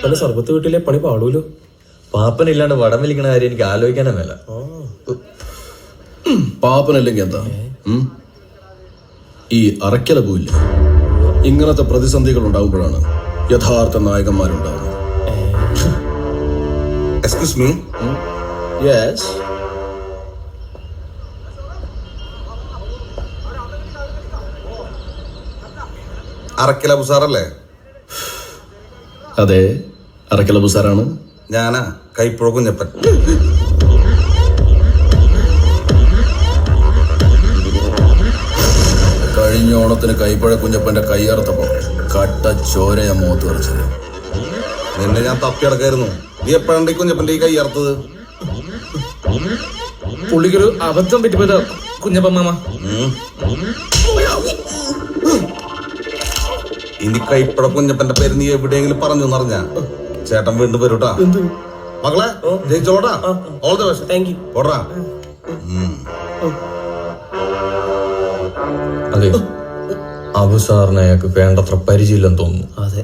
പാപ്പന് സർബത്ത് വീട്ടിലെ പണി പാടൂലോ. പാപ്പനില്ലാണ്ട് വടം വലിക്കണ കാര്യം എനിക്ക് ആലോചിക്കാനേ മേല. പാപ്പനല്ലെങ്കിൽ എന്താ, ഈ അറക്കല പോയില്ലേ, ഇങ്ങനത്തെ പ്രതിസന്ധികൾ ഉണ്ടാകുമ്പോഴാണ് യഥാർത്ഥ നായകന്മാരുണ്ടാവുന്നത്. Excuse me. യെസ്. അറക്കല ബുസാറല്ലേ? അതെ, അറക്കല ബുസാറാണ്. ഞാനാ കൈപ്പുഴ കുഞ്ഞപ്പൻ. കഴിഞ്ഞ ഓണത്തിന് കൈപ്പുഴ കുഞ്ഞപ്പന്റെ കൈയറുത്തപ്പോ കട്ട ചോരയ മുഖത്ത് വരച്ചത്. നിന്നെ ഞാൻ തപ്പി അടക്കായിരുന്നു. നീ എപ്പോഴാണ് കുഞ്ഞപ്പന്റെ ഈ കൈയറുത്തത്? പുള്ളിക്കൊരു അബദ്ധം പറ്റിപ്പോയതാ കുഞ്ഞപ്പൻ മാമ. ഇനി കൈപ്പുഴ കുഞ്ഞപ്പന്റെ പേര് നീ എവിടെയെങ്കിലും പറഞ്ഞു എന്നറിഞ്ഞ ചേട്ടൻ വീണ്ടും വരൂട്ടാ. മകളെ ജയിച്ചോടാ. All the best. Thank you. ഓടാ. അതെ, അബു സാറിന് അയാൾക്ക് വേണ്ടത്ര പരിചയമില്ലെന്ന് തോന്നുന്നു. അതെ.